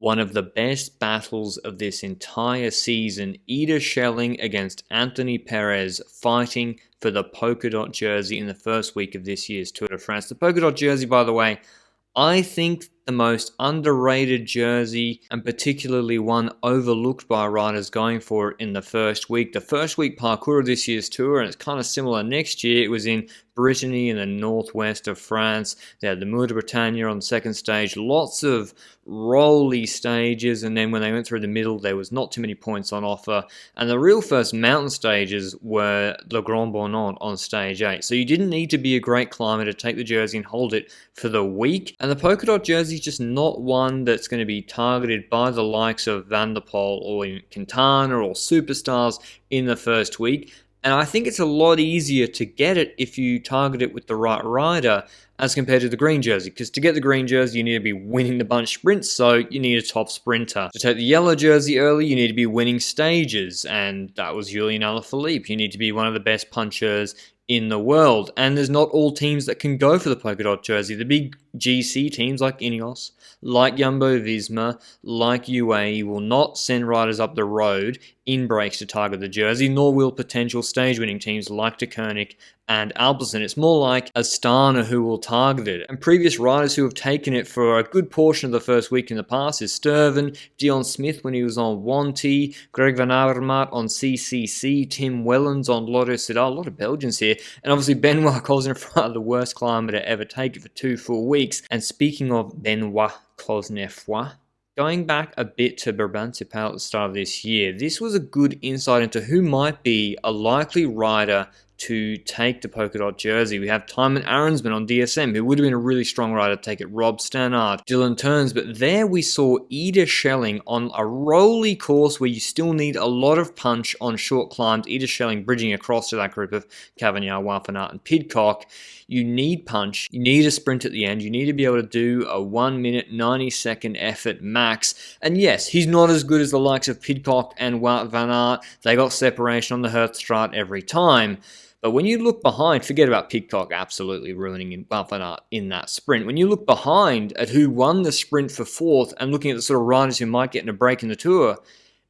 One of the best battles of this entire season, Ida Schelling against Anthony Perez fighting for the polka dot jersey in the first week of this year's Tour de France. The polka dot jersey, by the way, I think the most underrated jersey, and particularly one overlooked by riders going for it in the first week. The first week parcours of this year's tour, and it's kind of similar next year. It was in Brittany in the northwest of France. They had the Mur de Bretagne on the second stage. Lots of rolly stages, and then when they went through the middle, there was not too many points on offer. And the real first mountain stages were Le Grand Bonnant on stage 8. So you didn't need to be a great climber to take the jersey and hold it for the week. And the polka dot jersey is just not one that's going to be targeted by the likes of Van der Poel or Quintana or superstars in the first week. And I think it's a lot easier to get it if you target it with the right rider as compared to the green jersey. Because to get the green jersey, you need to be winning the bunch sprints, so you need a top sprinter. To take the yellow jersey early, you need to be winning stages, and that was Julian Alaphilippe. You need to be one of the best punchers in the world. And there's not all teams that can go for the polka dot jersey. The big GC teams like Ineos, like Jumbo-Visma, like UAE will not send riders up the road in breaks to target the jersey, nor will potential stage-winning teams like De Koning and Alpecin. It's more like Astana who will target it. And previous riders who have taken it for a good portion of the first week in the past is Sturven, Dion Smith when he was on Wanty, Greg Van Avermaet on CCC, Tim Wellens on Lotto Soudal, a lot of Belgians here, and obviously Benoit Cosnefroid, the worst climber to ever take it for 2 full weeks. And speaking of Benoit Cosnefroid, going back a bit to Brabantse-Pijl at the start of this year, this was a good insight into who might be a likely rider to take the polka dot jersey. We have Tymon Arensman on DSM, who would have been a really strong rider to take it. Rob Stannard, Dylan Teuns, but there we saw Ida Schelling on a rolly course where you still need a lot of punch on short climbs. Ida Schelling bridging across to that group of Cavagnac, Wout and Pidcock. You need punch, you need a sprint at the end, you need to be able to do a 1 minute 90-second effort max. And yes, he's not as good as the likes of Pidcock and Wout van Aert. They got separation on the Hearthstraat every time. But when you look behind, forget about Pidcock absolutely ruining Wout van Aert in that sprint. When you look behind at who won the sprint for fourth and looking at the sort of riders who might get in a break in the Tour,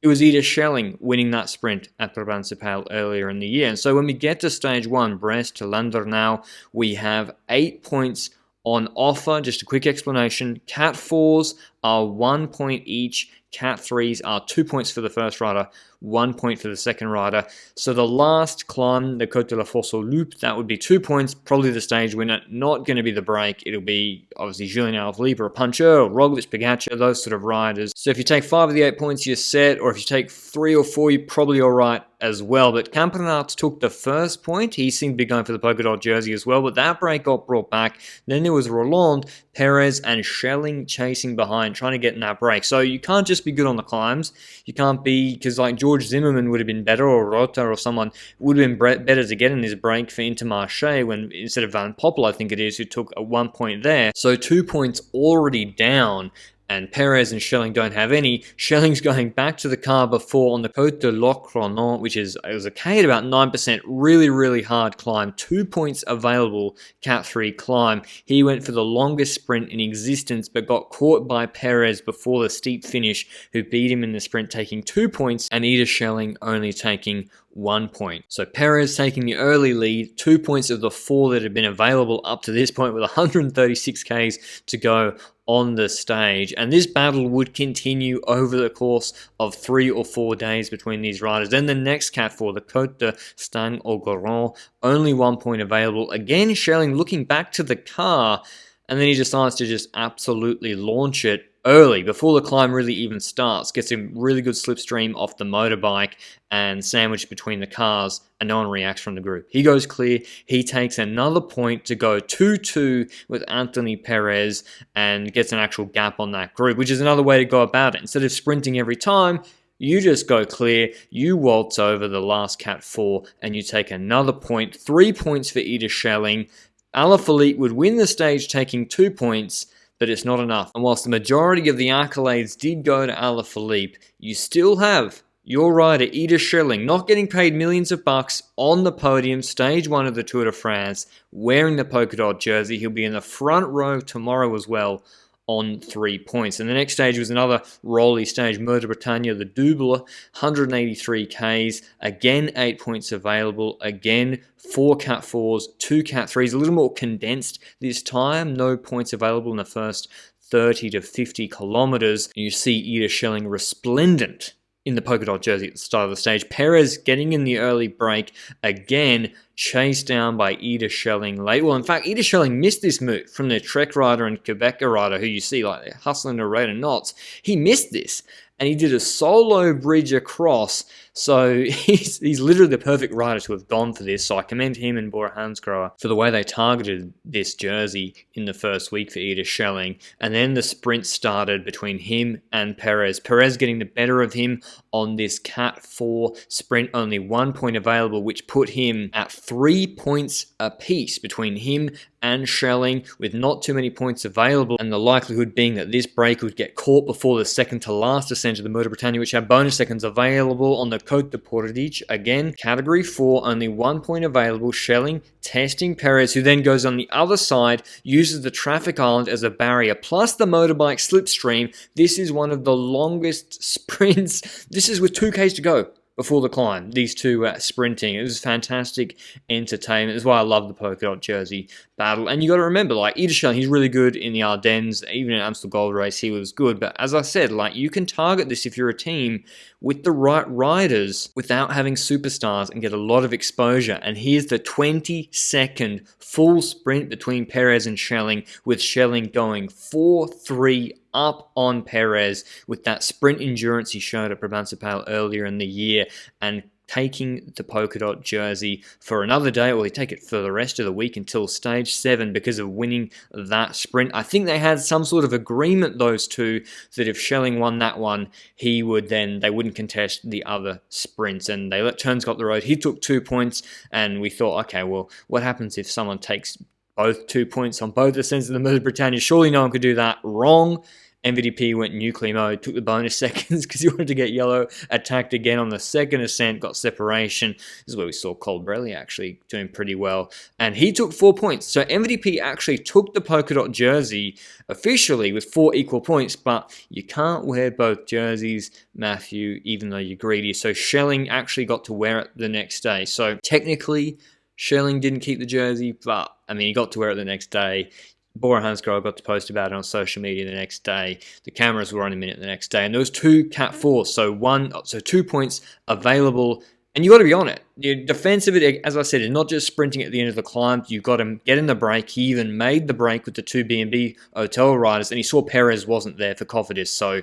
it was Ida Schelling winning that sprint at Brabantse-Pijl earlier in the year. And so when we get to stage 1, Brest to Landernau, we have 8 points on offer. Just a quick explanation. Cat 4s are 1 point each. Cat 3s are 2 points for the first rider, 1 point for the second rider. So the last climb, the Côte de la Fosse au Loup, that would be 2 points, probably the stage winner, not going to be the break. It'll be obviously Julian Alaphilippe or a puncher, or Roglic, Pogačar, those sort of riders. So if you take 5 of the 8 points, you're set, or if you take 3 or 4, you're probably all right as well. But Campenaerts took the first point. He seemed to be going for the polka dot jersey as well, but that break got brought back. Then there was Roland, Perez, and Schelling chasing behind, trying to get in that break. So you can't just be good on the climbs. You can't be, because like George Zimmerman would have been better, or Rota or someone would have been better to get in this break for Intermarché when instead of Van Poppel, I think it is, who took a 1 point there. So 2 points already down. And Perez and Schelling don't have any. Schelling's going back to the car before on the Côte de Locronan, which is, it was okay at about 9%, really, really hard climb. 2 points available, Cat 3 climb. He went for the longest sprint in existence, but got caught by Perez before the steep finish, who beat him in the sprint, taking 2 points, and Ida Schelling only taking 1 point. So Perez taking the early lead, 2 points of the 4 that had been available up to this point with 136 Ks to go on the stage. And this battle would continue over the course of 3 or 4 days between these riders. Then the next Cat 4, the Côte de Stang-au-Goron, only 1 point available. Again, Schelling looking back to the car, and then he decides to just absolutely launch it early, before the climb really even starts. Gets a really good slipstream off the motorbike and sandwiched between the cars, and no one reacts from the group. He goes clear. He takes another point to go 2-2 with Anthony Perez and gets an actual gap on that group, which is another way to go about it. Instead of sprinting every time, you just go clear, you waltz over the last Cat 4, and you take another point. 3 points for Ida Schelling. Alaphilippe would win the stage taking 2 points, but it's not enough. And whilst the majority of the accolades did go to Alaphilippe, you still have your rider, Ida Schelling, not getting paid millions of bucks, on the podium, stage 1 of the Tour de France, wearing the polka dot jersey. He'll be in the front row tomorrow as well on 3 points. And the next stage was another rolly stage, Mur de Bretagne, the double, 183 Ks, again 8 points available, again 4 Cat 4s, 2 Cat 3s, a little more condensed this time, no points available in the first 30 to 50 kilometers. And you see Ida Schelling resplendent in the polka dot jersey at the start of the stage. Perez getting in the early break, again chased down by Ida Schelling late. Well, in fact, Ida Schelling missed this move from the Trek rider and Quebecer rider, who you see like they're hustling the rate of knots. He missed this, and he did a solo bridge across. So he's literally the perfect rider to have gone for this. So I commend him and Bora Hansgrohe for the way they targeted this jersey in the first week for Ida Schelling. And then the sprint started between him and Perez. Perez getting the better of him on this Cat 4 sprint, only 1 point available, which put him at 3 points apiece between him and Schelling, with not too many points available, and the likelihood being that this break would get caught before the second to last ascent of the Mur de Bretagne, which had bonus seconds available on the Côte de Porridge. Again, category 4, only 1 point available. Schelling testing Perez, who then goes on the other side, uses the traffic island as a barrier, plus the motorbike slipstream. This is one of the longest sprints. This is with 2Ks to go before the climb, these two sprinting. It was fantastic entertainment. That's why I love the polka dot jersey battle. And you got to remember, like, Ida Schelling, he's really good in the Ardennes. Even in Amstel Gold Race, he was good. But as I said, like, you can target this if you're a team with the right riders without having superstars and get a lot of exposure. And here's the 20-second full sprint between Perez and Schelling, with Schelling going 4-3 up on Perez with that sprint endurance he showed at Brabantse earlier in the year, and taking the polka dot jersey for another day, or they take it for the rest of the week until stage 7 because of winning that sprint. I think they had some sort of agreement, those two, that if Schelling won that one, they wouldn't contest the other sprints, and they let Turns got the road. He took 2 points, and we thought, okay, well, what happens if someone takes both 2 points on both ascents of the Mur de Bretagne? Surely no one could do that. Wrong. MVDP went nuclear mode, took the bonus seconds because he wanted to get yellow, attacked again on the second ascent, got separation. This is where we saw Colbrelli actually doing pretty well, and he took 4 points. So MVDP actually took the polka dot jersey officially with 4 equal points, but you can't wear both jerseys, Matthew, even though you're greedy. So Schelling actually got to wear it the next day. So technically, Schelling didn't keep the jersey, but I mean, he got to wear it the next day. Bora Hansgrohe got to post about it on social media the next day. The cameras were on a minute the next day, and there was 2 Cat 4s, so 2 points available. And you got to be on it. The defense of it, as I said, is not just sprinting at the end of the climb. You've got to get in the break. He even made the break with the 2 B&B hotel riders, and he saw Perez wasn't there for Cofidis, so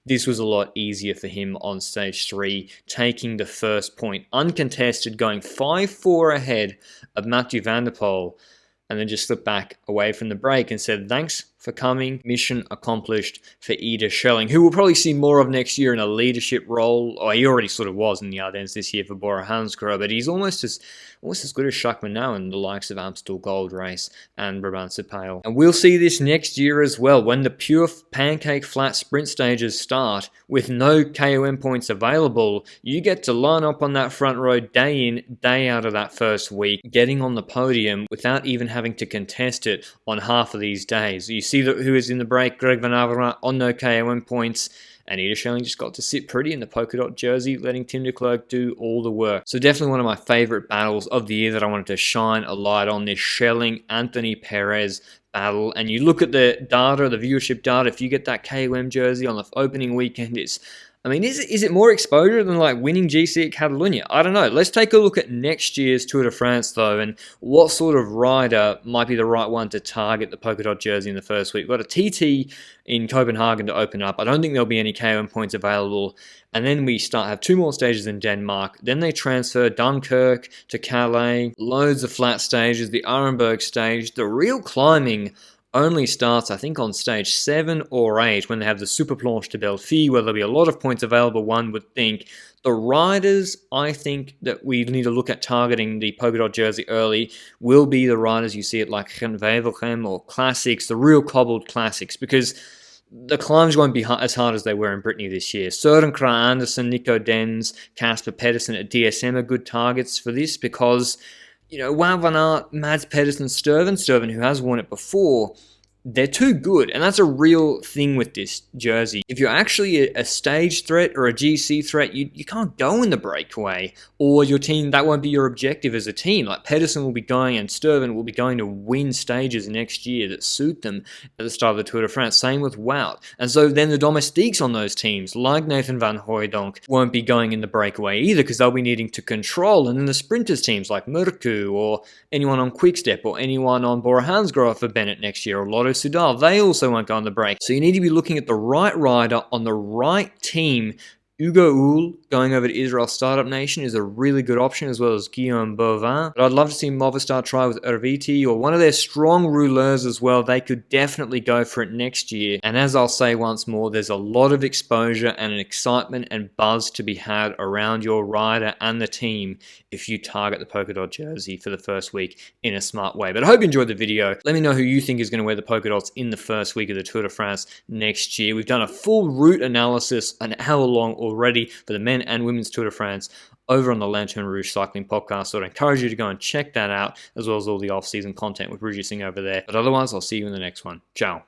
this was a lot easier for him on stage 3, taking the first point uncontested, going 5-4 ahead of Mathieu van der Poel, and then just slipped back away from the break and said, thanks for coming, mission accomplished for Ida Schelling, who we'll probably see more of next year in a leadership role. Or he already sort of was in the Ardennes this year for Bora Hansgrohe, but he's almost as good as Schachmann now in the likes of Amstel Gold Race and Brabantse Pijl. And we'll see this next year as well, when the pure pancake flat sprint stages start with no KOM points available. You get to line up on that front row day in, day out of that first week, getting on the podium without even having to contest it on half of these days. You see who is in the break, Greg Van Avermaet on no KOM points, and Ida Schelling just got to sit pretty in the polka dot jersey, letting Tim de Klerk do all the work. So definitely one of my favourite battles of the year that I wanted to shine a light on, this Schelling-Anthony Perez battle. And you look at the data, the viewership data, if you get that KOM jersey on the opening weekend, is it more exposure than like winning GC at Catalunya? I don't know. Let's take a look at next year's Tour de France though, and what sort of rider might be the right one to target the polka dot jersey in the first week. We've got a TT in Copenhagen to open up. I don't think there'll be any KOM points available. And then we have 2 more stages in Denmark. Then they transfer Dunkirk to Calais. Loads of flat stages, the Arenberg stage. The real climbing only starts, I think, on stage 7 or 8 when they have the Super Planche de Belfi, where there'll be a lot of points available, one would think. The riders, I think, that we need to look at targeting the polka dot jersey early will be the riders you see at like Gent-Wevelgem or Classics, the real cobbled Classics, because the climbs won't be as hard as they were in Brittany this year. Søren Kragh Andersen, Nico Denz, Casper Pedersen at DSM are good targets for this because, Wout van Aert, Mads Pedersen, Sturven, who has won it before, they're too good, and that's a real thing with this jersey. If you're actually a stage threat or a GC threat, you can't go in the breakaway, or your team, that won't be your objective as a team. Like Pedersen will be going and Sturven will be going to win stages next year that suit them at the start of the Tour de France. Same with Wout. And so then the domestiques on those teams, like Nathan van Hooijdonk, won't be going in the breakaway either, because they'll be needing to control. And then the sprinters teams like Murku or anyone on Quickstep or anyone on Bora Hansgrohe for Bennett next year, or Lotto Sudal, they also won't go on the break. So you need to be looking at the right rider on the right team. Hugo Hull going over to Israel Startup Nation is a really good option, as well as Guillaume Bovin. But I'd love to see Movistar try with Erviti or one of their strong rouleurs as well. They could definitely go for it next year. And as I'll say once more, there's a lot of exposure and an excitement and buzz to be had around your rider and the team if you target the polka dot jersey for the first week in a smart way. But I hope you enjoyed the video. Let me know who you think is going to wear the polka dots in the first week of the Tour de France next year. We've done a full route analysis, an hour long already, for the men and women's Tour de France over on the Lanterne Rouge Cycling Podcast. So I'd encourage you to go and check that out, as well as all the off-season content we're producing over there. But otherwise, I'll see you in the next one. Ciao.